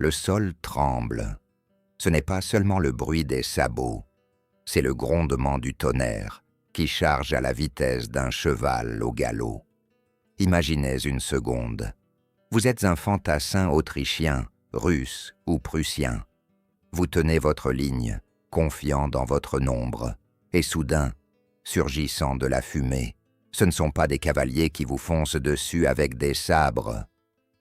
Le sol tremble. Ce n'est pas seulement le bruit des sabots, c'est le grondement du tonnerre qui charge à la vitesse d'un cheval au galop. Imaginez une seconde. Vous êtes un fantassin autrichien, russe ou prussien. Vous tenez votre ligne, confiant dans votre nombre, et soudain, surgissant de la fumée, ce ne sont pas des cavaliers qui vous foncent dessus avec des sabres.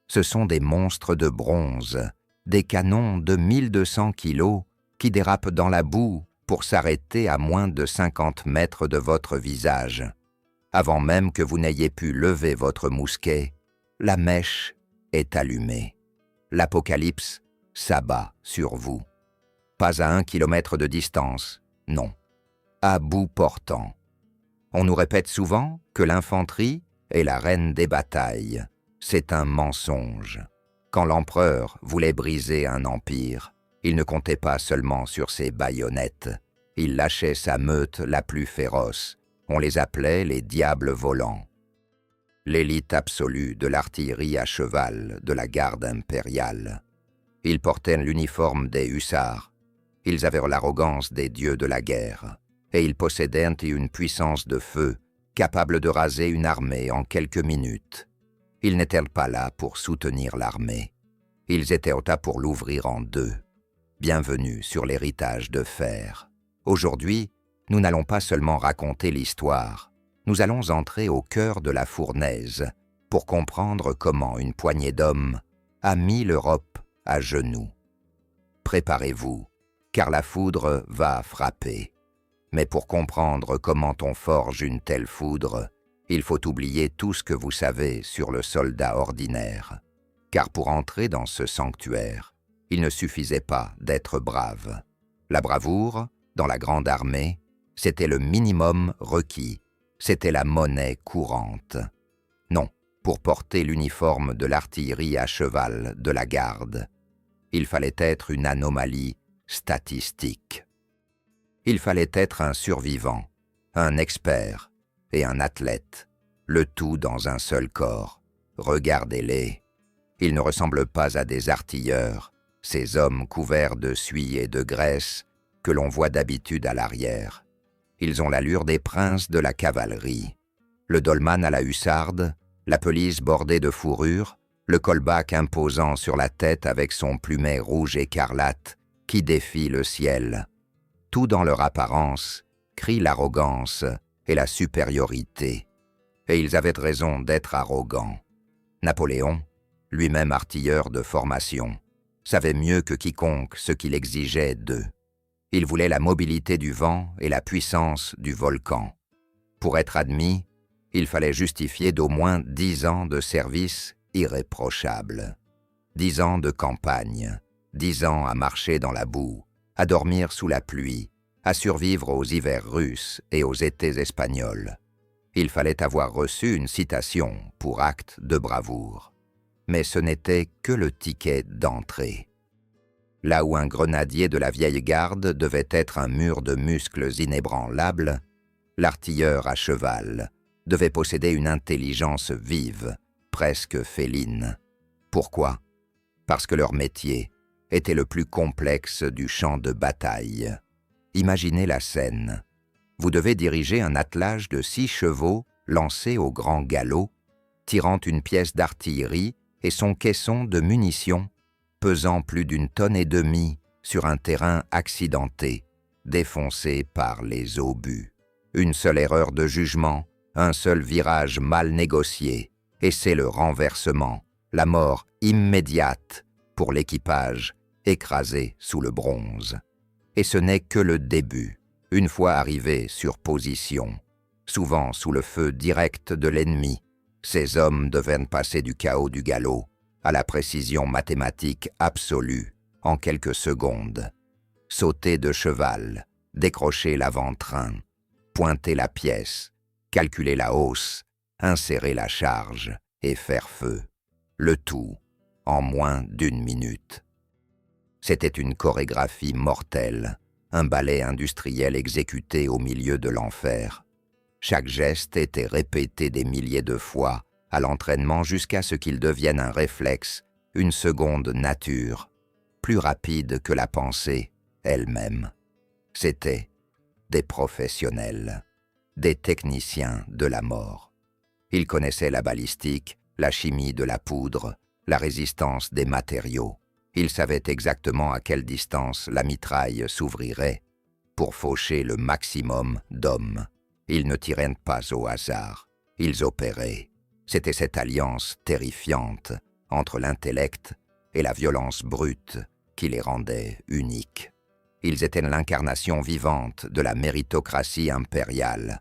Ce sont des monstres de bronze, des canons de 1200 kilos qui dérapent dans la boue pour s'arrêter à moins de 50 mètres de votre visage. Avant même que vous n'ayez pu lever votre mousquet, la mèche est allumée. L'apocalypse s'abat sur vous. Pas à 1 kilomètre de distance, non, à bout portant. On nous répète souvent que l'infanterie est la reine des batailles. C'est un mensonge. Quand l'empereur voulait briser un empire, il ne comptait pas seulement sur ses baïonnettes. Il lâchait sa meute la plus féroce. On les appelait les diables volants. L'élite absolue de l'artillerie à cheval de la garde impériale. Ils portaient l'uniforme des hussards. Ils avaient l'arrogance des dieux de la guerre. Et ils possédaient une puissance de feu capable de raser une armée en quelques minutes. Ils n'étaient pas là pour soutenir l'armée. Ils étaient là pour l'ouvrir en deux. Bienvenue sur l'héritage de fer. Aujourd'hui, nous n'allons pas seulement raconter l'histoire. Nous allons entrer au cœur de la fournaise pour comprendre comment une poignée d'hommes a mis l'Europe à genoux. Préparez-vous, car la foudre va frapper. Mais pour comprendre comment on forge une telle foudre, il faut oublier tout ce que vous savez sur le soldat ordinaire. Car pour entrer dans ce sanctuaire, il ne suffisait pas d'être brave. La bravoure, dans la grande armée, c'était le minimum requis, c'était la monnaie courante. Non, pour porter l'uniforme de l'artillerie à cheval de la garde, il fallait être une anomalie statistique. Il fallait être un survivant, un expert et un athlète, le tout dans un seul corps. Regardez-les. Ils ne ressemblent pas à des artilleurs, ces hommes couverts de suie et de graisse que l'on voit d'habitude à l'arrière. Ils ont l'allure des princes de la cavalerie. Le dolman à la hussarde, la pelisse bordée de fourrure, le colbac imposant sur la tête avec son plumet rouge écarlate qui défie le ciel. Tout dans leur apparence crie l'arrogance et la supériorité. Et ils avaient raison d'être arrogants. Napoléon, lui-même artilleur de formation, savait mieux que quiconque ce qu'il exigeait d'eux. Il voulait la mobilité du vent et la puissance du volcan. Pour être admis, il fallait justifier d'au moins 10 ans de service irréprochable. 10 ans de campagne, 10 ans à marcher dans la boue, à dormir sous la pluie, à survivre aux hivers russes et aux étés espagnols. Il fallait avoir reçu une citation pour acte de bravoure. Mais ce n'était que le ticket d'entrée. Là où un grenadier de la vieille garde devait être un mur de muscles inébranlables, l'artilleur à cheval devait posséder une intelligence vive, presque féline. Pourquoi? Parce que leur métier était le plus complexe du champ de bataille. Imaginez la scène. Vous devez diriger un attelage de 6 chevaux lancé au grand galop, tirant une pièce d'artillerie et son caisson de munitions, pesant plus d'1,5 tonnes sur un terrain accidenté, défoncé par les obus. Une seule erreur de jugement, un seul virage mal négocié, et c'est le renversement, la mort immédiate pour l'équipage écrasé sous le bronze. Et ce n'est que le début, une fois arrivés sur position, souvent sous le feu direct de l'ennemi, ces hommes devaient passer du chaos du galop à la précision mathématique absolue en quelques secondes. Sauter de cheval, décrocher l'avant-train, pointer la pièce, calculer la hausse, insérer la charge et faire feu. Le tout en moins d'1 minute. C'était une chorégraphie mortelle, un ballet industriel exécuté au milieu de l'enfer. Chaque geste était répété des milliers de fois à l'entraînement jusqu'à ce qu'il devienne un réflexe, une seconde nature, plus rapides que la pensée elle-même. C'étaient des professionnels, des techniciens de la mort. Ils connaissaient la balistique, la chimie de la poudre, la résistance des matériaux. Ils savaient exactement à quelle distance la mitraille s'ouvrirait pour faucher le maximum d'hommes. Ils ne tiraient pas au hasard, ils opéraient. C'était cette alliance terrifiante entre l'intellect et la violence brute qui les rendait uniques. Ils étaient l'incarnation vivante de la méritocratie impériale.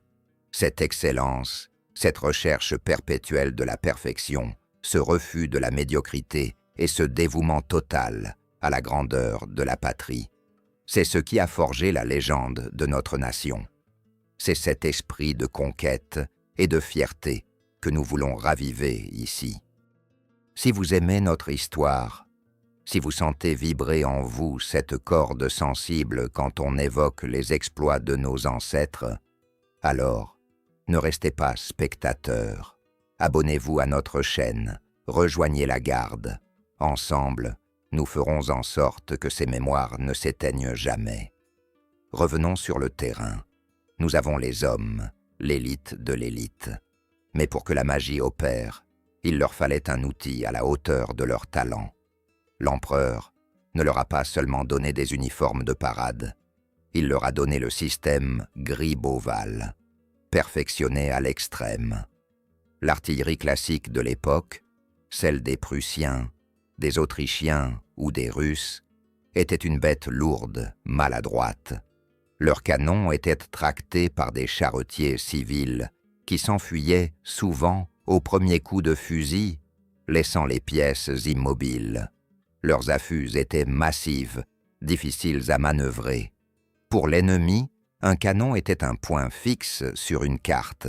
Cette excellence, cette recherche perpétuelle de la perfection, ce refus de la médiocrité et ce dévouement total à la grandeur de la patrie. C'est ce qui a forgé la légende de notre nation. C'est cet esprit de conquête et de fierté que nous voulons raviver ici. Si vous aimez notre histoire, si vous sentez vibrer en vous cette corde sensible quand on évoque les exploits de nos ancêtres, alors ne restez pas spectateurs. Abonnez-vous à notre chaîne, rejoignez la garde. Ensemble, nous ferons en sorte que ces mémoires ne s'éteignent jamais. Revenons sur le terrain. Nous avons les hommes, l'élite de l'élite. Mais pour que la magie opère, il leur fallait un outil à la hauteur de leur talent. L'empereur ne leur a pas seulement donné des uniformes de parade, il leur a donné le système Gribeauval, perfectionné à l'extrême. L'artillerie classique de l'époque, celle des Prussiens, des Autrichiens ou des Russes, était une bête lourde, maladroite. Leurs canons étaient tractés par des charretiers civils qui s'enfuyaient souvent au premier coup de fusil, laissant les pièces immobiles. Leurs affûts étaient massifs, difficiles à manœuvrer. Pour l'ennemi, un canon était un point fixe sur une carte.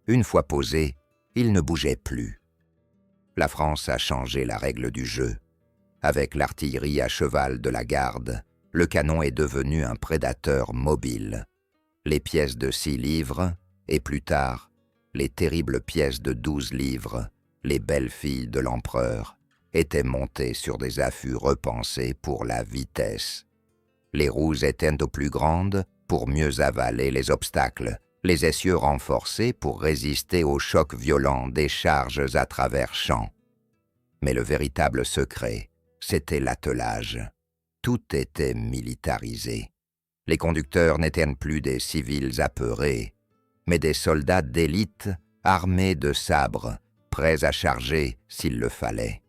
Une fois posé, il ne bougeait plus. La France a changé la règle du jeu. Avec l'artillerie à cheval de la garde, le canon est devenu un prédateur mobile. Les pièces de 6 livres, et plus tard, les terribles pièces de 12 livres, les belles filles de l'empereur, étaient montées sur des affûts repensés pour la vitesse. Les roues étaient aux plus grandes pour mieux avaler les obstacles, les essieux renforcés pour résister aux chocs violents des charges à travers champs. Mais le véritable secret, c'était l'attelage. Tout était militarisé. Les conducteurs n'étaient plus des civils apeurés, mais des soldats d'élite armés de sabres, prêts à charger s'il le fallait.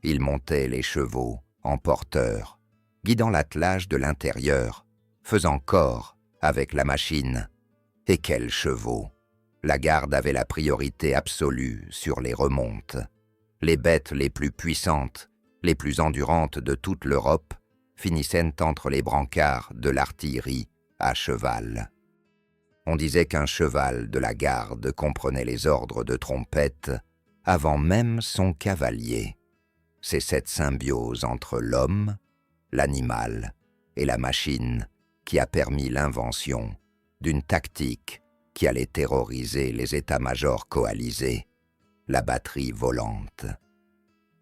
Ils montaient les chevaux en porteurs, guidant l'attelage de l'intérieur, faisant corps avec la machine. Et quels chevaux! La garde avait la priorité absolue sur les remontes. Les bêtes les plus puissantes, les plus endurantes de toute l'Europe, finissaient entre les brancards de l'artillerie à cheval. On disait qu'un cheval de la garde comprenait les ordres de trompette avant même son cavalier. C'est cette symbiose entre l'homme, l'animal et la machine qui a permis l'invention d'une tactique qui allait terroriser les états-majors coalisés, la batterie volante.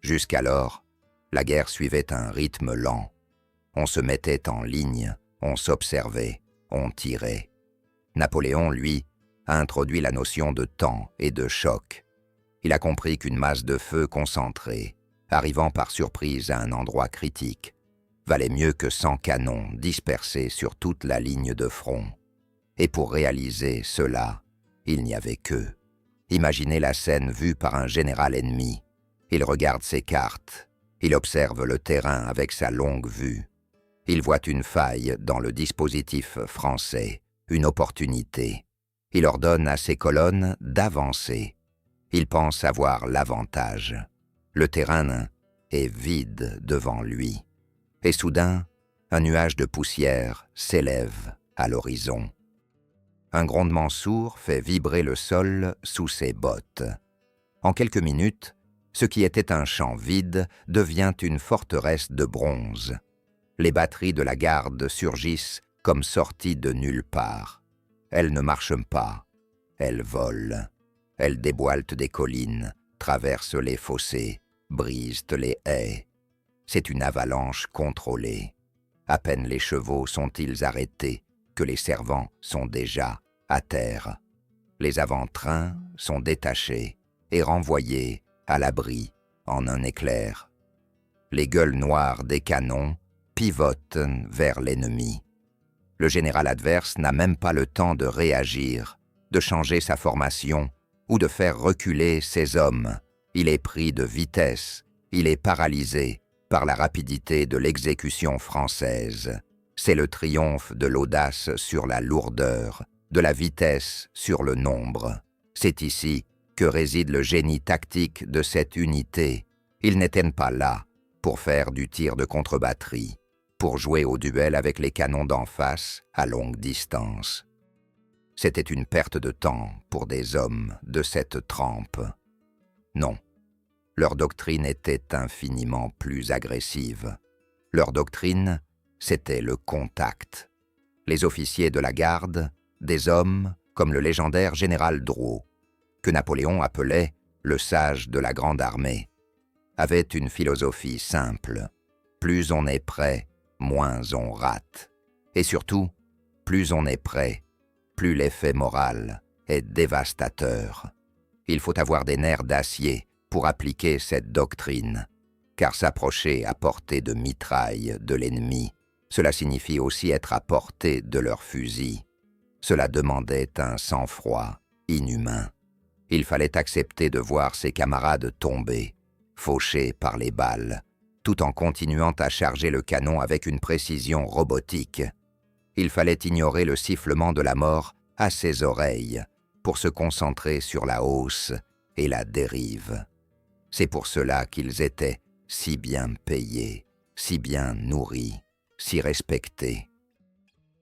Jusqu'alors, la guerre suivait un rythme lent. On se mettait en ligne, on s'observait, on tirait. Napoléon, lui, a introduit la notion de temps et de choc. Il a compris qu'une masse de feu concentrée, arrivant par surprise à un endroit critique, valait mieux que 100 canons dispersés sur toute la ligne de front. Et pour réaliser cela, il n'y avait qu'eux. Imaginez la scène vue par un général ennemi. Il regarde ses cartes, il observe le terrain avec sa longue vue. Il voit une faille dans le dispositif français, une opportunité. Il ordonne à ses colonnes d'avancer. Il pense avoir l'avantage. Le terrain est vide devant lui. Et soudain, un nuage de poussière s'élève à l'horizon. Un grondement sourd fait vibrer le sol sous ses bottes. En quelques minutes, ce qui était un champ vide devient une forteresse de bronze. Les batteries de la garde surgissent comme sorties de nulle part. Elles ne marchent pas, elles volent. Elles déboîtent des collines, traversent les fossés, brisent les haies. c'est une avalanche contrôlée. À peine les chevaux sont-ils arrêtés que les servants sont déjà à terre. Les avant-trains sont détachés et renvoyés à l'abri en un éclair. Les gueules noires des canons pivotent vers l'ennemi. Le général adverse n'a même pas le temps de réagir, de changer sa formation ou de faire reculer ses hommes. Il est pris de vitesse, il est paralysé par la rapidité de l'exécution française. C'est le triomphe de l'audace sur la lourdeur, de la vitesse sur le nombre. C'est ici que réside le génie tactique de cette unité. Ils n'étaient pas là pour faire du tir de contre-batterie, pour jouer au duel avec les canons d'en face à longue distance. C'était une perte de temps pour des hommes de cette trempe. Non, leur doctrine était infiniment plus agressive. Leur doctrine, c'était le contact. Les officiers de la garde, des hommes comme le légendaire général Drouot, que Napoléon appelait le sage de la grande armée, avaient une philosophie simple. Plus on est prêt, moins on rate. Et surtout, plus on est prêt, plus l'effet moral est dévastateur. Il faut avoir des nerfs d'acier pour appliquer cette doctrine, car s'approcher à portée de mitraille de l'ennemi, cela signifie aussi être à portée de leur fusil. Cela demandait un sang-froid inhumain. Il fallait accepter de voir ses camarades tomber, fauchés par les balles, tout en continuant à charger le canon avec une précision robotique. Il fallait ignorer le sifflement de la mort à ses oreilles pour se concentrer sur la hausse et la dérive. C'est pour cela qu'ils étaient si bien payés, si bien nourris, si respectés.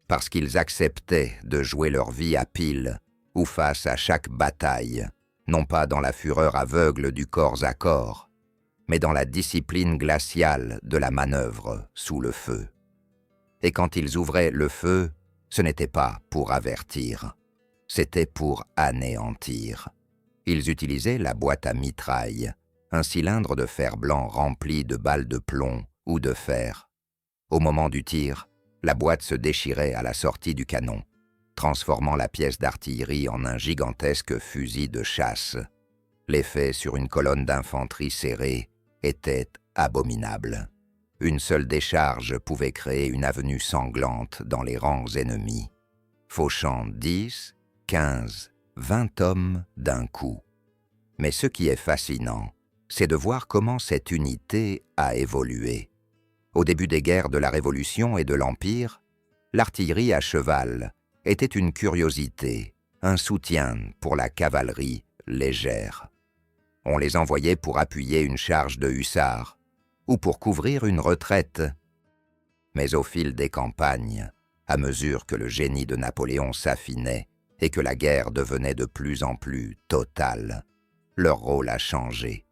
Parce qu'ils acceptaient de jouer leur vie à pile ou face à chaque bataille, non pas dans la fureur aveugle du corps à corps, mais dans la discipline glaciale de la manœuvre sous le feu. Et quand ils ouvraient le feu, ce n'était pas pour avertir, c'était pour anéantir. Ils utilisaient la boîte à mitraille, un cylindre de fer blanc rempli de balles de plomb ou de fer. Au moment du tir, la boîte se déchirait à la sortie du canon, transformant la pièce d'artillerie en un gigantesque fusil de chasse. L'effet sur une colonne d'infanterie serrée était abominable. Une seule décharge pouvait créer une avenue sanglante dans les rangs ennemis, fauchant 10, 15, 20 hommes d'un coup. Mais ce qui est fascinant, c'est de voir comment cette unité a évolué. Au début des guerres de la Révolution et de l'Empire, l'artillerie à cheval était une curiosité, un soutien pour la cavalerie légère. On les envoyait pour appuyer une charge de hussards ou pour couvrir une retraite. Mais au fil des campagnes, à mesure que le génie de Napoléon s'affinait et que la guerre devenait de plus en plus totale, leur rôle a changé.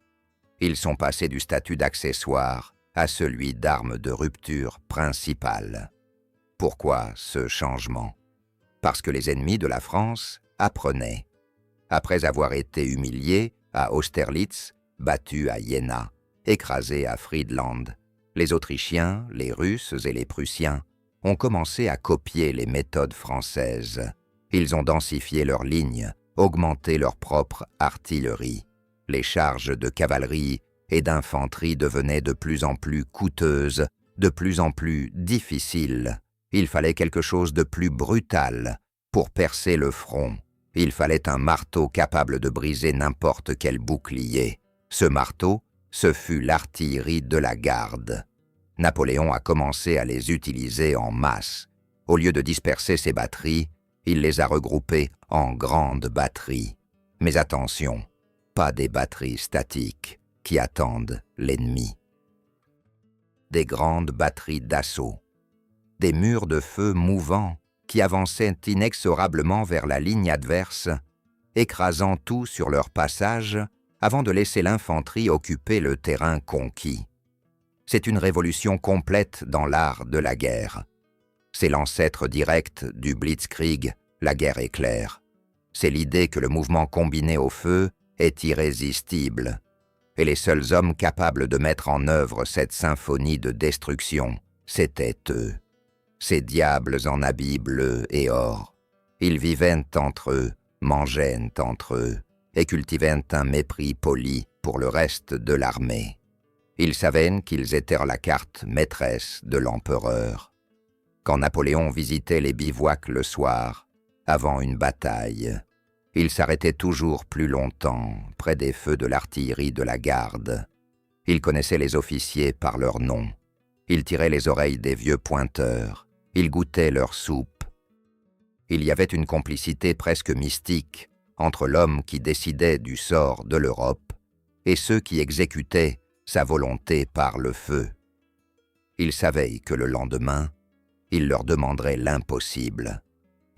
Ils sont passés du statut d'accessoire à celui d'arme de rupture principale. Pourquoi ce changement? Parce que les ennemis de la France apprenaient. Après avoir été humiliés à Austerlitz, battus à Iéna, écrasés à Friedland, les Autrichiens, les Russes et les Prussiens ont commencé à copier les méthodes françaises. Ils ont densifié leurs lignes, augmenté leur propre artillerie. Les charges de cavalerie et d'infanterie devenaient de plus en plus coûteuses, de plus en plus difficiles. Il fallait quelque chose de plus brutal pour percer le front. Il fallait un marteau capable de briser n'importe quel bouclier. Ce marteau, ce fut l'artillerie de la garde. Napoléon a commencé à les utiliser en masse. Au lieu de disperser ses batteries, il les a regroupées en grandes batteries. Mais attention, pas des batteries statiques qui attendent l'ennemi. Des grandes batteries d'assaut. Des murs de feu mouvants qui avançaient inexorablement vers la ligne adverse, écrasant tout sur leur passage avant de laisser l'infanterie occuper le terrain conquis. C'est une révolution complète dans l'art de la guerre. C'est l'ancêtre direct du Blitzkrieg, la guerre éclair. C'est l'idée que le mouvement combiné au feu est irrésistible. Et les seuls hommes capables de mettre en œuvre cette symphonie de destruction, c'étaient eux. Ces diables en habits bleus et or. Ils vivaient entre eux, mangeaient entre eux, et cultivaient un mépris poli pour le reste de l'armée. Ils savaient qu'ils étaient la carte maîtresse de l'empereur. Quand Napoléon visitait les bivouacs le soir, avant une bataille, il s'arrêtait toujours plus longtemps près des feux de l'artillerie de la garde. Il connaissait les officiers par leur nom. Il tirait les oreilles des vieux pointeurs. Il goûtait leur soupe. Il y avait une complicité presque mystique entre l'homme qui décidait du sort de l'Europe et ceux qui exécutaient sa volonté par le feu. Il savait que le lendemain, il leur demanderait l'impossible.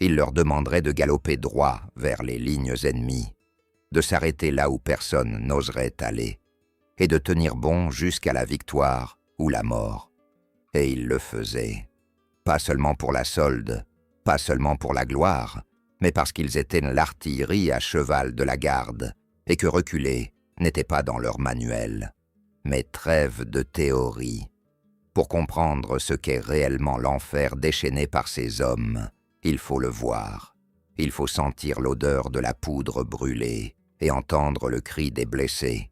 Il leur demanderait de galoper droit vers les lignes ennemies, de s'arrêter là où personne n'oserait aller, et de tenir bon jusqu'à la victoire ou la mort. Et il le faisait, pas seulement pour la solde, pas seulement pour la gloire, mais parce qu'ils étaient l'artillerie à cheval de la garde, et que reculer n'était pas dans leur manuel. Mais trêve de théorie. Pour comprendre ce qu'est réellement l'enfer déchaîné par ces hommes, il faut le voir. Il faut sentir l'odeur de la poudre brûlée et entendre le cri des blessés.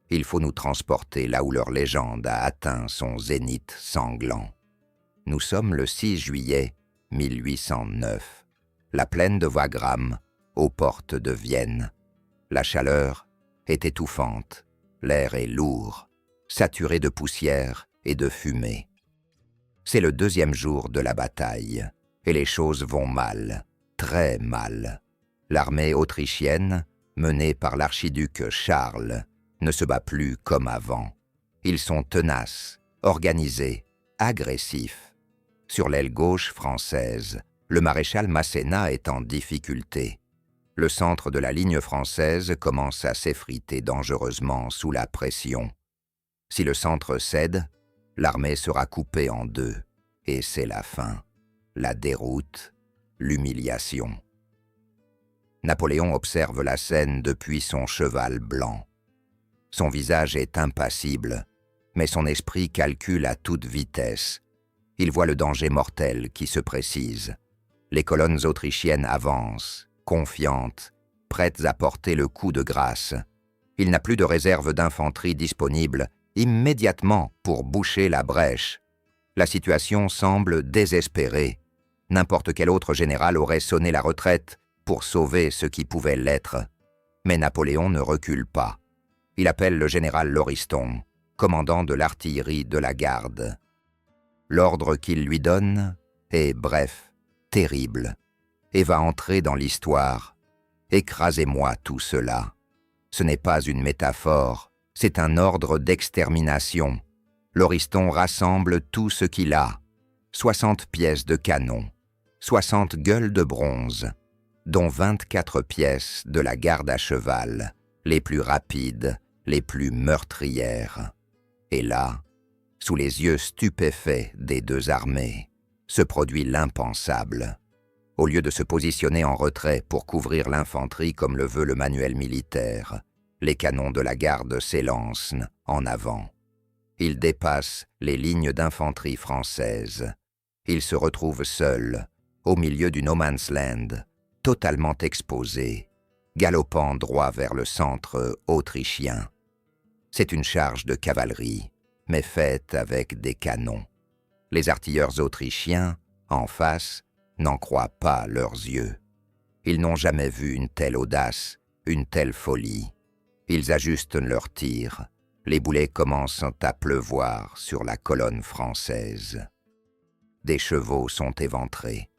Il faut nous transporter là où leur légende a atteint son zénith sanglant. Nous sommes le 6 juillet 1809. La plaine de Wagram, aux portes de Vienne. La chaleur est étouffante, l'air est lourd, saturé de poussière et de fumée. C'est le 2e jour de la bataille, et les choses vont mal, très mal. L'armée autrichienne, menée par l'archiduc Charles, ne se bat plus comme avant. Ils sont tenaces, organisés, agressifs. Sur l'aile gauche française, le maréchal Masséna est en difficulté. Le centre de la ligne française commence à s'effriter dangereusement sous la pression. Si le centre cède, l'armée sera coupée en deux, et c'est la fin, la déroute, l'humiliation. Napoléon observe la scène depuis son cheval blanc. Son visage est impassible, mais son esprit calcule à toute vitesse. Il voit le danger mortel qui se précise. Les colonnes autrichiennes avancent, confiantes, prêtes à porter le coup de grâce. Il n'a plus de réserve d'infanterie disponible immédiatement pour boucher la brèche. La situation semble désespérée. N'importe quel autre général aurait sonné la retraite pour sauver ce qui pouvait l'être. Mais Napoléon ne recule pas. Il appelle le général Lauriston, commandant de l'artillerie de la garde. L'ordre qu'il lui donne est bref, terrible, et va entrer dans l'histoire. Écrasez-moi tout cela. Ce n'est pas une métaphore, c'est un ordre d'extermination. Lauriston rassemble tout ce qu'il a, 60 pièces de canon, 60 gueules de bronze, dont 24 pièces de la garde à cheval, les plus rapides, les plus meurtrières. Et là, sous les yeux stupéfaits des deux armées, se produit l'impensable. Au lieu de se positionner en retrait pour couvrir l'infanterie comme le veut le manuel militaire, les canons de la garde s'élancent en avant. Ils dépassent les lignes d'infanterie françaises. Ils se retrouvent seuls, au milieu du no man's land, totalement exposés, galopant droit vers le centre autrichien. C'est une charge de cavalerie, mais faite avec des canons. Les artilleurs autrichiens, en face, n'en croient pas leurs yeux. Ils n'ont jamais vu une telle audace, une telle folie. Ils ajustent leurs tirs. Les boulets commencent à pleuvoir sur la colonne française. Des chevaux sont éventrés.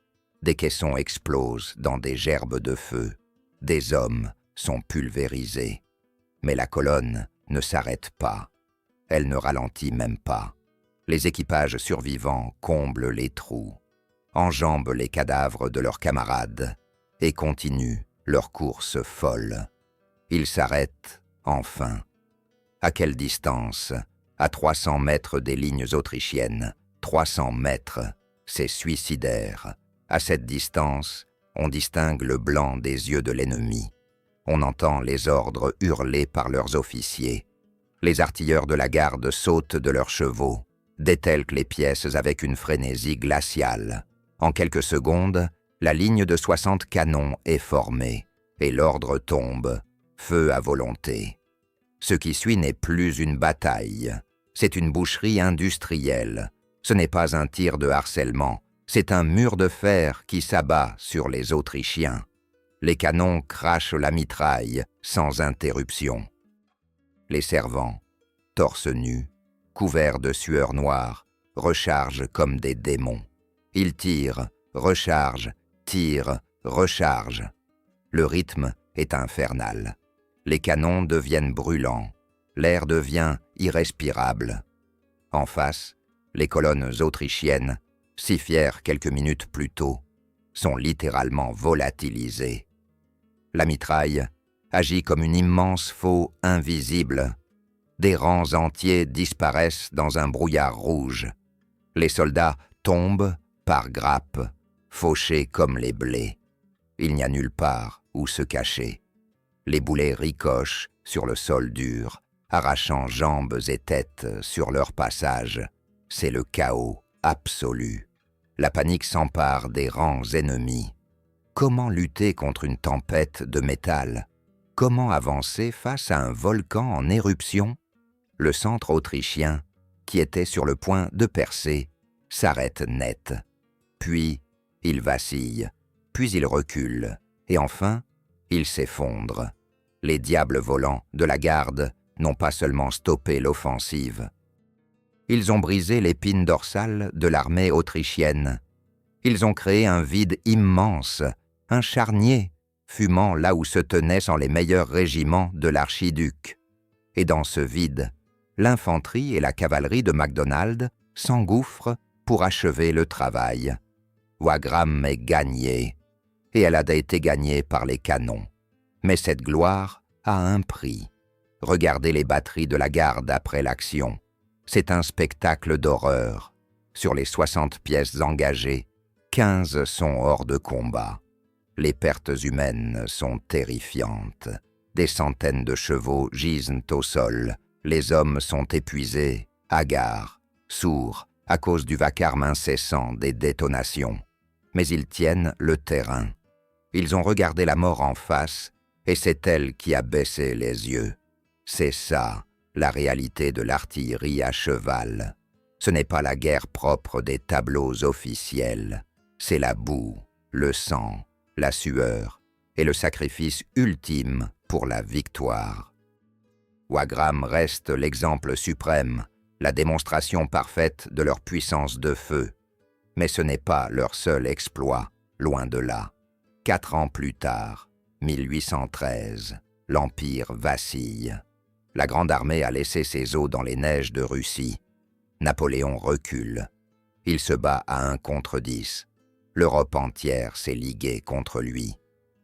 Des caissons explosent dans des gerbes de feu. Des hommes sont pulvérisés. Mais la colonne ne s'arrête pas. Elle ne ralentit même pas. Les équipages survivants comblent les trous, enjambent les cadavres de leurs camarades et continuent leur course folle. Ils s'arrêtent, enfin. À quelle distance? À 300 mètres des lignes autrichiennes. 300 mètres, c'est suicidaire. À cette distance, on distingue le blanc des yeux de l'ennemi. On entend les ordres hurlés par leurs officiers. Les artilleurs de la garde sautent de leurs chevaux, dételquent les pièces avec une frénésie glaciale. En quelques secondes, la ligne de 60 canons est formée, et l'ordre tombe, feu à volonté. Ce qui suit n'est plus une bataille, c'est une boucherie industrielle. Ce n'est pas un tir de harcèlement, c'est un mur de fer qui s'abat sur les Autrichiens. Les canons crachent la mitraille sans interruption. Les servants, torse nus, couverts de sueur noire, rechargent comme des démons. Ils tirent, rechargent, tirent, rechargent. Le rythme est infernal. Les canons deviennent brûlants. L'air devient irrespirable. En face, les colonnes autrichiennes, si fières quelques minutes plus tôt, sont littéralement volatilisées. La mitraille agit comme une immense faux invisible. Des rangs entiers disparaissent dans un brouillard rouge. Les soldats tombent par grappes, fauchés comme les blés. Il n'y a nulle part où se cacher. Les boulets ricochent sur le sol dur, arrachant jambes et têtes sur leur passage. C'est le chaos absolu. La panique s'empare des rangs ennemis. Comment lutter contre une tempête de métal? Comment avancer face à un volcan en éruption? Le centre autrichien, qui était sur le point de percer, s'arrête net. Puis, il vacille, puis il recule, et enfin, il s'effondre. Les diables volants de la garde n'ont pas seulement stoppé l'offensive. Ils ont brisé l'épine dorsale de l'armée autrichienne. Ils ont créé un vide immense, un charnier, fumant là où se tenaient les meilleurs régiments de l'archiduc. Et dans ce vide, l'infanterie et la cavalerie de MacDonald s'engouffrent pour achever le travail. Wagram est gagnée, et elle a été gagnée par les canons. Mais cette gloire a un prix. Regardez les batteries de la garde après l'action. C'est un spectacle d'horreur. Sur les 60 pièces engagées, 15 sont hors de combat. Les pertes humaines sont terrifiantes. Des centaines de chevaux gisent au sol. Les hommes sont épuisés, hagards, sourds, à cause du vacarme incessant des détonations. Mais ils tiennent le terrain. Ils ont regardé la mort en face, et c'est elle qui a baissé les yeux. C'est ça, la réalité de l'artillerie à cheval. Ce n'est pas la guerre propre des tableaux officiels. C'est la boue, le sang, la sueur et le sacrifice ultime pour la victoire. Wagram reste l'exemple suprême, la démonstration parfaite de leur puissance de feu. Mais ce n'est pas leur seul exploit, loin de là. 4 ans plus tard, 1813, l'Empire vacille. La Grande Armée a laissé ses os dans les neiges de Russie. Napoléon recule. Il se bat à 1 contre 10. L'Europe entière s'est liguée contre lui.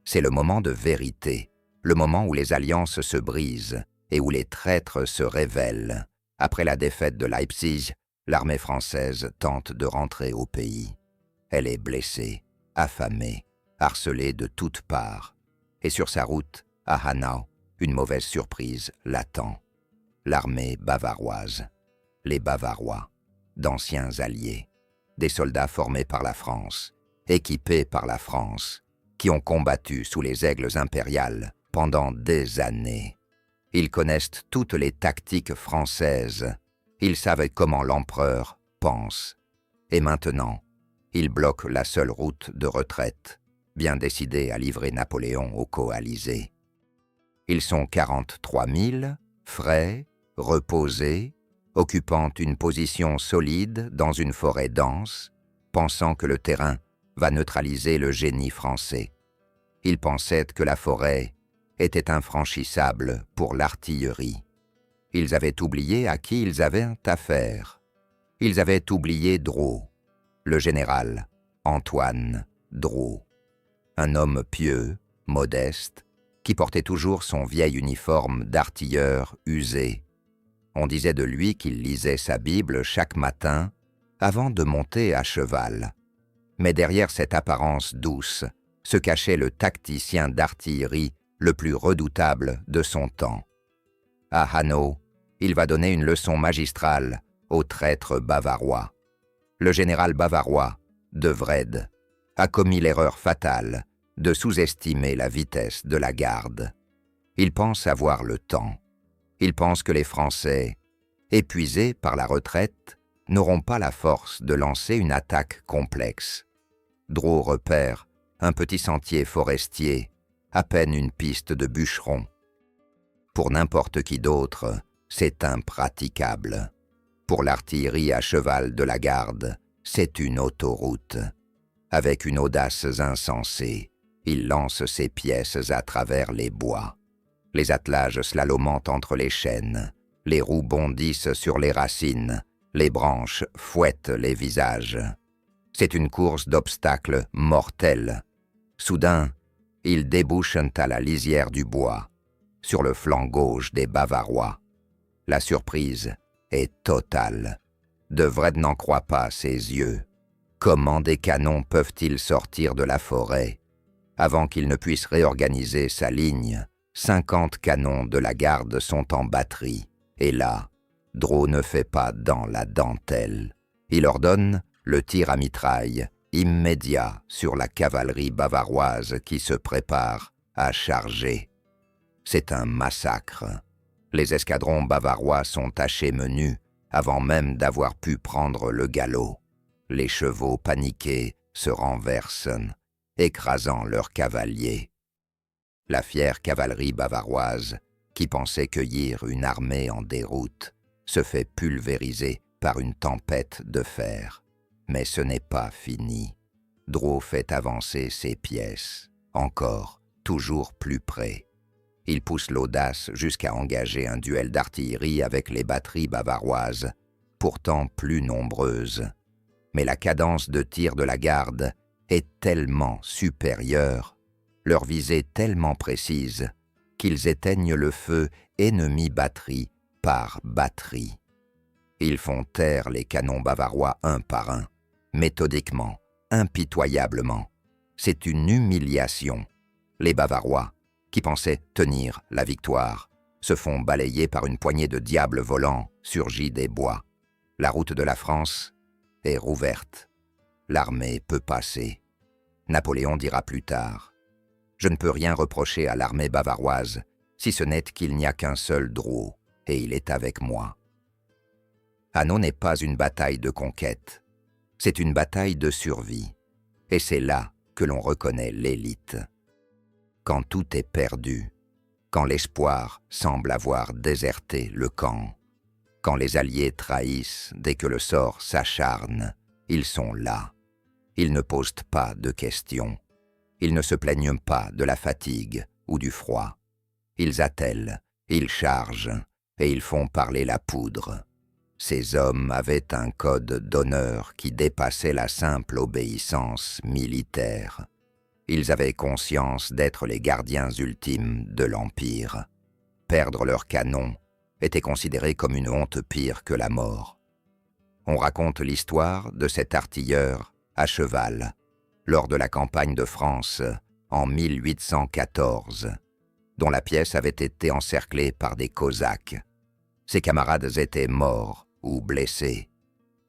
C'est le moment de vérité, le moment où les alliances se brisent et où les traîtres se révèlent. Après la défaite de Leipzig, l'armée française tente de rentrer au pays. Elle est blessée, affamée, harcelée de toutes parts. Et sur sa route, à Hanau, une mauvaise surprise l'attend. L'armée bavaroise, les Bavarois, d'anciens alliés, des soldats formés par la France, équipés par la France, qui ont combattu sous les aigles impériales pendant des années. Ils connaissent toutes les tactiques françaises. Ils savent comment l'empereur pense. Et maintenant, ils bloquent la seule route de retraite, bien décidés à livrer Napoléon aux coalisés. Ils sont 43 000, frais, reposés, occupant une position solide dans une forêt dense, pensant que le terrain va neutraliser le génie français. Ils pensaient que la forêt était infranchissable pour l'artillerie. Ils avaient oublié à qui ils avaient affaire. Ils avaient oublié Draa, le général Antoine Draa, un homme pieux, modeste, qui portait toujours son vieil uniforme d'artilleur usé. On disait de lui qu'il lisait sa Bible chaque matin avant de monter à cheval. Mais derrière cette apparence douce se cachait le tacticien d'artillerie le plus redoutable de son temps. À Hanau, Il va donner une leçon magistrale aux traîtres bavarois. Le général bavarois, de Wrede, a commis l'erreur fatale de sous-estimer la vitesse de la garde. Il pense avoir le temps. Il pense que les Français, épuisés par la retraite, n'auront pas la force de lancer une attaque complexe. Draa repère un petit sentier forestier, à peine une piste de bûcheron. Pour n'importe qui d'autre, c'est impraticable. Pour l'artillerie à cheval de la garde, c'est une autoroute. Avec une audace insensée, il lance ses pièces à travers les bois. Les attelages slalomant entre les chênes, les roues bondissent sur les racines, les branches fouettent les visages. C'est une course d'obstacles mortels. Soudain, ils débouchent à la lisière du bois, sur le flanc gauche des Bavarois. La surprise est totale. De Wrede n'en croit pas ses yeux. Comment des canons peuvent-ils sortir de la forêt? Avant qu'il ne puisse réorganiser sa ligne, 50 canons de la garde sont en batterie. Et là, Draa ne fait pas dans la dentelle. Il ordonne le tir à mitraille immédiat sur la cavalerie bavaroise qui se prépare à charger. C'est un massacre. Les escadrons bavarois sont tachés menus avant même d'avoir pu prendre le galop. Les chevaux paniqués se renversent, écrasant leurs cavaliers. La fière cavalerie bavaroise, qui pensait cueillir une armée en déroute, se fait pulvériser par une tempête de fer. Mais ce n'est pas fini. Draa fait avancer ses pièces, encore, toujours plus près. Il pousse l'audace jusqu'à engager un duel d'artillerie avec les batteries bavaroises, pourtant plus nombreuses. Mais la cadence de tir de la garde est tellement supérieure, leur visée tellement précise, qu'ils éteignent le feu ennemi batterie par batterie. Ils font taire les canons bavarois un par un, méthodiquement, impitoyablement. C'est une humiliation. Les Bavarois, qui pensaient tenir la victoire, se font balayer par une poignée de diables volants surgis des bois. La route de la France est rouverte. L'armée peut passer. Napoléon dira plus tard « Je ne peux rien reprocher à l'armée bavaroise, si ce n'est qu'il n'y a qu'un seul Draa, et il est avec moi. » Hanau n'est pas une bataille de conquête, c'est une bataille de survie. Et c'est là que l'on reconnaît l'élite. Quand tout est perdu, quand l'espoir semble avoir déserté le camp, quand les alliés trahissent dès que le sort s'acharne, ils sont là. Ils ne posent pas de questions. Ils ne se plaignent pas de la fatigue ou du froid. Ils attellent, ils chargent et ils font parler la poudre. Ces hommes avaient un code d'honneur qui dépassait la simple obéissance militaire. Ils avaient conscience d'être les gardiens ultimes de l'Empire. Perdre leurs canons était considéré comme une honte pire que la mort. On raconte l'histoire de cet artilleur à cheval lors de la campagne de France en 1814, dont la pièce avait été encerclée par des Cosaques. Ses camarades étaient morts ou blessés.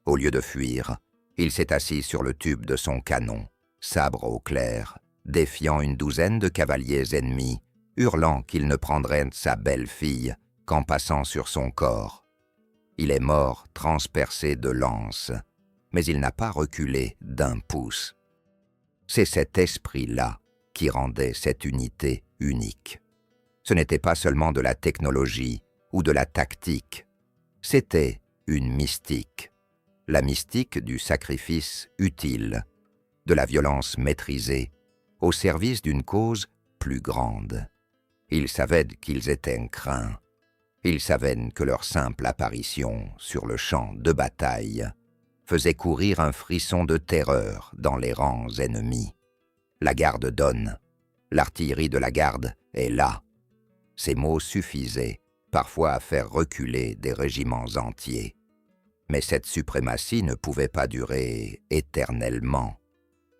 Au lieu de fuir, il s'est assis sur le tube de son canon, sabre au clair, défiant une douzaine de cavaliers ennemis, hurlant qu'il ne prendrait sa belle-fille qu'en passant sur son corps. Il est mort transpercé de lances, mais il n'a pas reculé d'un pouce. C'est cet esprit-là qui rendait cette unité unique. Ce n'était pas seulement de la technologie ou de la tactique, c'était une mystique, la mystique du sacrifice utile, de la violence maîtrisée, au service d'une cause plus grande. Ils savaient qu'ils étaient craints. Ils savaient que leur simple apparition sur le champ de bataille faisait courir un frisson de terreur dans les rangs ennemis. La garde donne, l'artillerie de la garde est là. Ces mots suffisaient parfois à faire reculer des régiments entiers. Mais cette suprématie ne pouvait pas durer éternellement.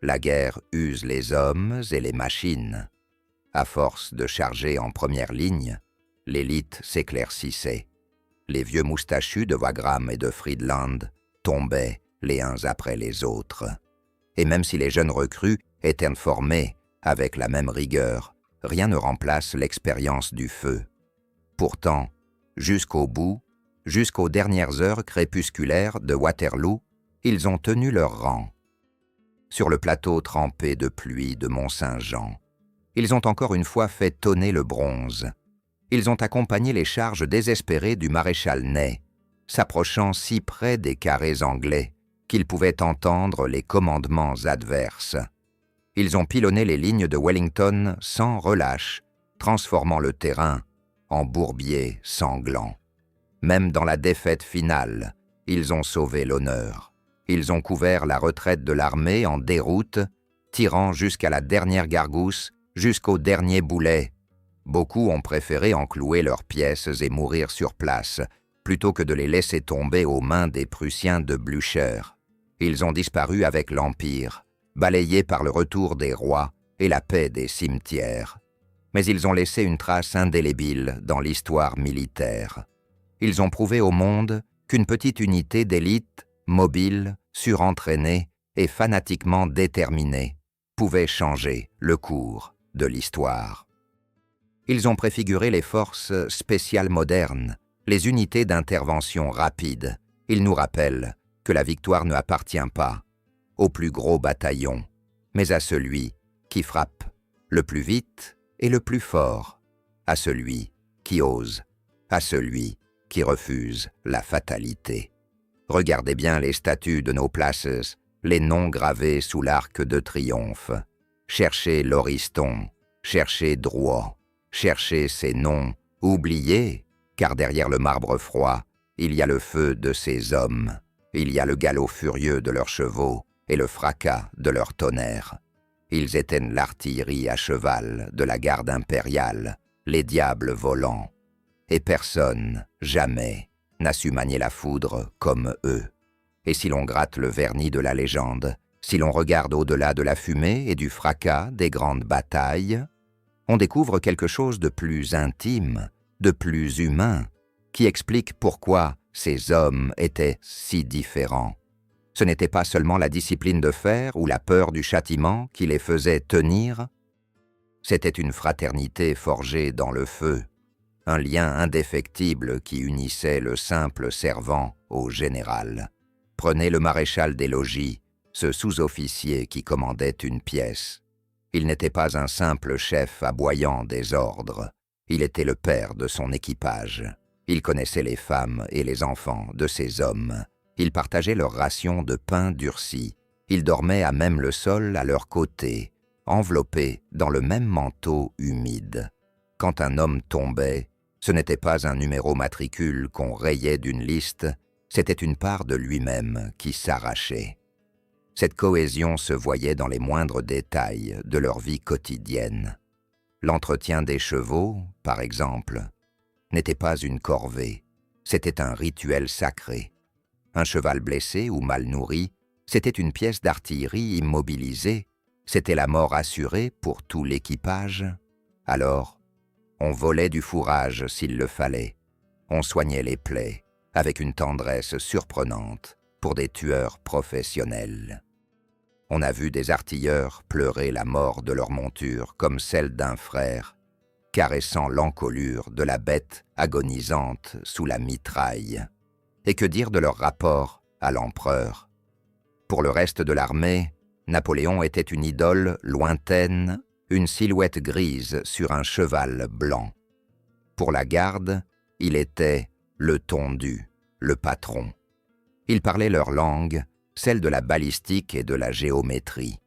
La guerre use les hommes et les machines. À force de charger en première ligne, l'élite s'éclaircissait. Les vieux moustachus de Wagram et de Friedland tombaient les uns après les autres. Et même si les jeunes recrues étaient formés avec la même rigueur, rien ne remplace l'expérience du feu. Pourtant, jusqu'au bout, jusqu'aux dernières heures crépusculaires de Waterloo, ils ont tenu leur rang. Sur le plateau trempé de pluie de Mont-Saint-Jean, ils ont encore une fois fait tonner le bronze. Ils ont accompagné les charges désespérées du maréchal Ney, s'approchant si près des carrés anglais qu'ils pouvaient entendre les commandements adverses. Ils ont pilonné les lignes de Wellington sans relâche, transformant le terrain en bourbier sanglant. Même dans la défaite finale, ils ont sauvé l'honneur. Ils ont couvert la retraite de l'armée en déroute, tirant jusqu'à la dernière gargousse, jusqu'au dernier boulet. Beaucoup ont préféré enclouer leurs pièces et mourir sur place, plutôt que de les laisser tomber aux mains des Prussiens de Blücher. Ils ont disparu avec l'Empire, balayés par le retour des rois et la paix des cimetières. Mais ils ont laissé une trace indélébile dans l'histoire militaire. Ils ont prouvé au monde qu'une petite unité d'élite, mobile, surentraînée et fanatiquement déterminée, pouvait changer le cours de l'histoire. Ils ont préfiguré les forces spéciales modernes, les unités d'intervention rapide. Ils nous rappellent que la victoire ne appartient pas au plus gros bataillon, mais à celui qui frappe le plus vite et le plus fort, à celui qui ose, à celui qui refuse la fatalité. Regardez bien les statues de nos places, les noms gravés sous l'arc de triomphe. Cherchez Lauriston, cherchez Drouot, cherchez ces noms oubliés, car derrière le marbre froid, il y a le feu de ces hommes, il y a le galop furieux de leurs chevaux et le fracas de leurs tonnerres. Ils éteignent l'artillerie à cheval de la garde impériale, les diables volants. Et personne, jamais, n'a su manier la foudre comme eux. Et si l'on gratte le vernis de la légende, si l'on regarde au-delà de la fumée et du fracas des grandes batailles, on découvre quelque chose de plus intime, de plus humain, qui explique pourquoi ces hommes étaient si différents. Ce n'était pas seulement la discipline de fer ou la peur du châtiment qui les faisait tenir, c'était une fraternité forgée dans le feu, un lien indéfectible qui unissait le simple servant au général. Prenez le maréchal des logis, ce sous-officier qui commandait une pièce. Il n'était pas un simple chef aboyant des ordres, il était le père de son équipage. Il connaissait les femmes et les enfants de ses hommes. Il partageait leurs rations de pain durci. Il dormait à même le sol à leur côté, enveloppé dans le même manteau humide. Quand un homme tombait, ce n'était pas un numéro matricule qu'on rayait d'une liste, c'était une part de lui-même qui s'arrachait. Cette cohésion se voyait dans les moindres détails de leur vie quotidienne. L'entretien des chevaux, par exemple, n'était pas une corvée, c'était un rituel sacré. Un cheval blessé ou mal nourri, c'était une pièce d'artillerie immobilisée, c'était la mort assurée pour tout l'équipage. Alors, on volait du fourrage s'il le fallait, on soignait les plaies avec une tendresse surprenante pour des tueurs professionnels. On a vu des artilleurs pleurer la mort de leur monture comme celle d'un frère, caressant l'encolure de la bête agonisante sous la mitraille. Et que dire de leur rapport à l'empereur? Pour le reste de l'armée, Napoléon était une idole lointaine, une silhouette grise sur un cheval blanc. Pour la garde, il était le tondu, le patron. Il parlait leur langue, celle de la balistique et de la géométrie.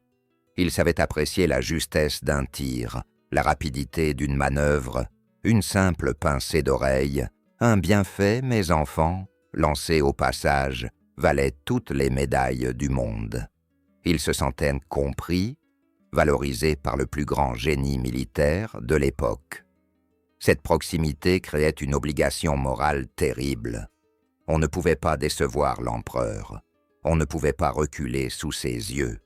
Il savait apprécier la justesse d'un tir, la rapidité d'une manœuvre, une simple pincée d'oreille, un bienfait, mes enfants, lancé au passage, valait toutes les médailles du monde. Il se sentait compris, valorisé par le plus grand génie militaire de l'époque. Cette proximité créait une obligation morale terrible. On ne pouvait pas décevoir l'empereur. On ne pouvait pas reculer sous ses yeux.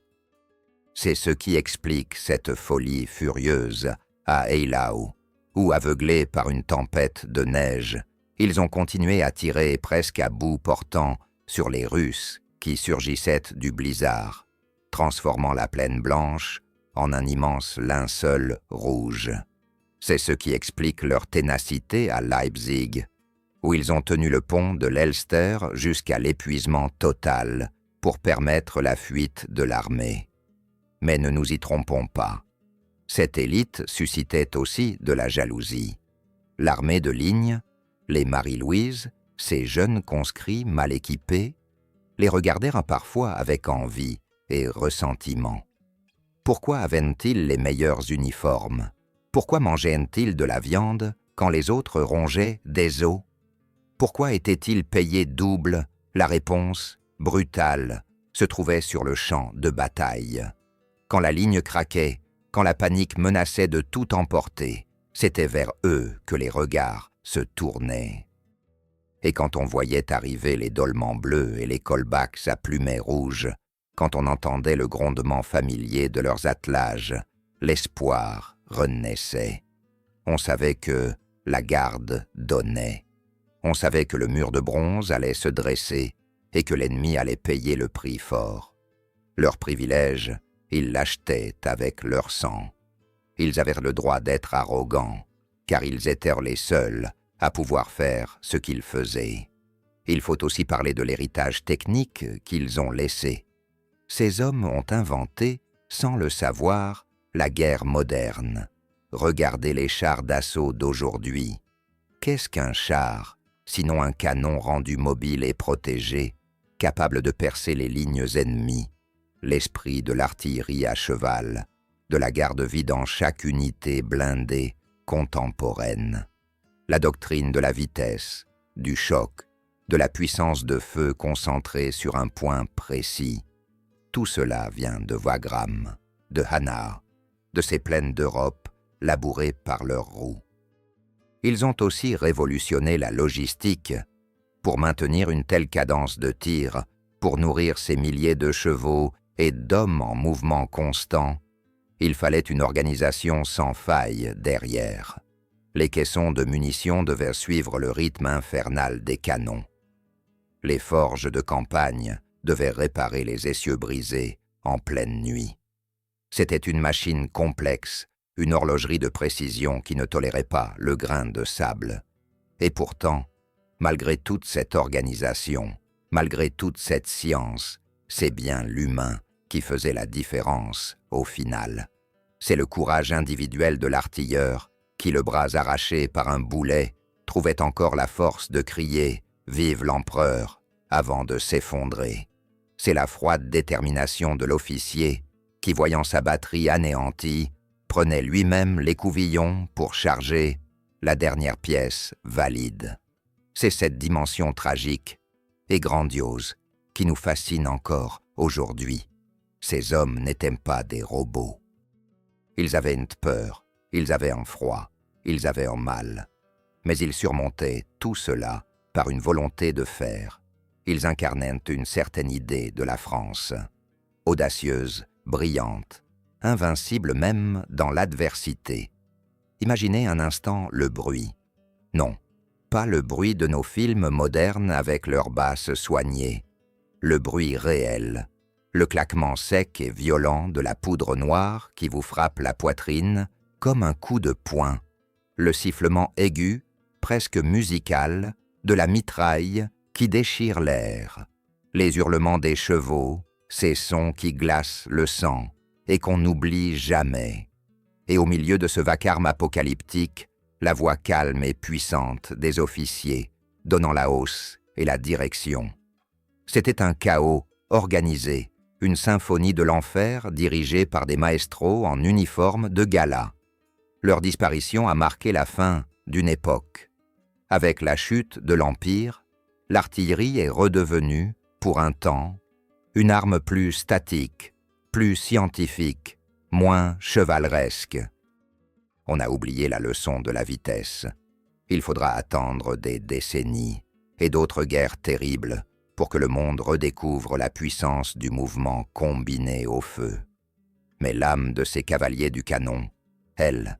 C'est ce qui explique cette folie furieuse à Eylau, où, aveuglé par une tempête de neige, Ils ont continué à tirer presque à bout portant sur les Russes qui surgissaient du blizzard, transformant la plaine blanche en un immense linceul rouge. C'est ce qui explique leur ténacité à Leipzig, où ils ont tenu le pont de l'Elster jusqu'à l'épuisement total pour permettre la fuite de l'armée. Mais ne nous y trompons pas. Cette élite suscitait aussi de la jalousie. L'armée de ligne, les Marie-Louise, ces jeunes conscrits mal équipés, les regardèrent parfois avec envie et ressentiment. Pourquoi avaient-ils les meilleurs uniformes? Pourquoi mangeaient-ils de la viande quand les autres rongeaient des os? Pourquoi étaient-ils payés double? La réponse, brutale, se trouvait sur le champ de bataille. Quand la ligne craquait, quand la panique menaçait de tout emporter, c'était vers eux que les regards se tournaient. Et quand on voyait arriver les dolmans bleus et les colbacks à plumets rouges, quand on entendait le grondement familier de leurs attelages, l'espoir renaissait. On savait que la garde donnait. On savait que le mur de bronze allait se dresser et que l'ennemi allait payer le prix fort. Leurs privilèges, ils l'achetaient avec leur sang. Ils avaient le droit d'être arrogants, car ils étaient les seuls à pouvoir faire ce qu'ils faisaient. Il faut aussi parler de l'héritage technique qu'ils ont laissé. Ces hommes ont inventé, sans le savoir, la guerre moderne. Regardez les chars d'assaut d'aujourd'hui. Qu'est-ce qu'un char, sinon un canon rendu mobile et protégé, capable de percer les lignes ennemies, l'esprit de l'artillerie à cheval, de la garde-vie dans chaque unité blindée contemporaine, la doctrine de la vitesse, du choc, de la puissance de feu concentrée sur un point précis. Tout cela vient de Wagram, de Hanau, de ces plaines d'Europe labourées par leurs roues. Ils ont aussi révolutionné la logistique pour maintenir une telle cadence de tir, pour nourrir ces milliers de chevaux et d'hommes en mouvement constant. Il fallait une organisation sans faille derrière. Les caissons de munitions devaient suivre le rythme infernal des canons. Les forges de campagne devaient réparer les essieux brisés en pleine nuit. C'était une machine complexe, une horlogerie de précision qui ne tolérait pas le grain de sable. Et pourtant, malgré toute cette organisation, malgré toute cette science, c'est bien l'humain qui faisait la différence au final. C'est le courage individuel de l'artilleur qui, le bras arraché par un boulet, trouvait encore la force de crier « Vive l'empereur !» avant de s'effondrer. C'est la froide détermination de l'officier qui, voyant sa batterie anéantie, prenait lui-même l'écouvillon pour charger la dernière pièce valide. C'est cette dimension tragique et grandiose qui nous fascine encore aujourd'hui. Ces hommes n'étaient pas des robots. Ils avaient une peur, ils avaient un froid, ils avaient un mal. Mais ils surmontaient tout cela par une volonté de faire. Ils incarnaient une certaine idée de la France, audacieuse, brillante, invincible même dans l'adversité. Imaginez un instant le bruit. Non, pas le bruit de nos films modernes avec leurs basses soignées. Le bruit réel, le claquement sec et violent de la poudre noire qui vous frappe la poitrine comme un coup de poing, le sifflement aigu, presque musical, de la mitraille qui déchire l'air, les hurlements des chevaux, ces sons qui glacent le sang et qu'on n'oublie jamais. Et au milieu de ce vacarme apocalyptique, la voix calme et puissante des officiers, donnant la hausse et la direction. C'était un chaos organisé, une symphonie de l'enfer dirigée par des maestros en uniforme de gala. Leur disparition a marqué la fin d'une époque. Avec la chute de l'Empire, l'artillerie est redevenue, pour un temps, une arme plus statique, plus scientifique, moins chevaleresque. On a oublié la leçon de la vitesse. Il faudra attendre des décennies et d'autres guerres terribles pour que le monde redécouvre la puissance du mouvement combiné au feu. Mais l'âme de ces cavaliers du canon, elle,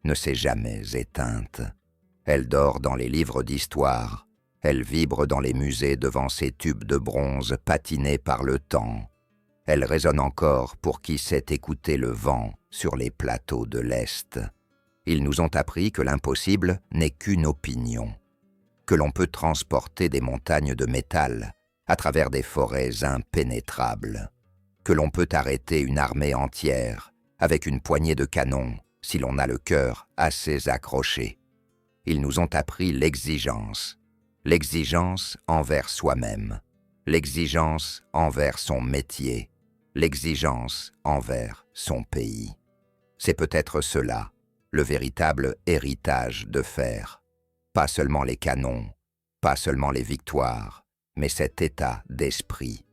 ne s'est jamais éteinte. Elle dort dans les livres d'histoire, elle vibre dans les musées devant ces tubes de bronze patinés par le temps. Elle résonne encore pour qui sait écouter le vent sur les plateaux de l'Est. Ils nous ont appris que l'impossible n'est qu'une opinion, que l'on peut transporter des montagnes de métal à travers des forêts impénétrables, que l'on peut arrêter une armée entière avec une poignée de canons si l'on a le cœur assez accroché. Ils nous ont appris l'exigence envers soi-même, l'exigence envers son métier, l'exigence envers son pays. C'est peut-être cela, le véritable héritage de fer. Pas seulement les canons, pas seulement les victoires, mais cet état d'esprit.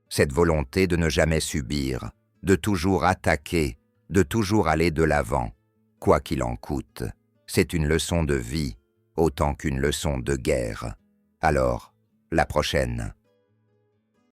Cette volonté de ne jamais subir, de toujours attaquer, de toujours aller de l'avant, quoi qu'il en coûte. C'est une leçon de vie, autant qu'une leçon de guerre. Alors, la prochaine,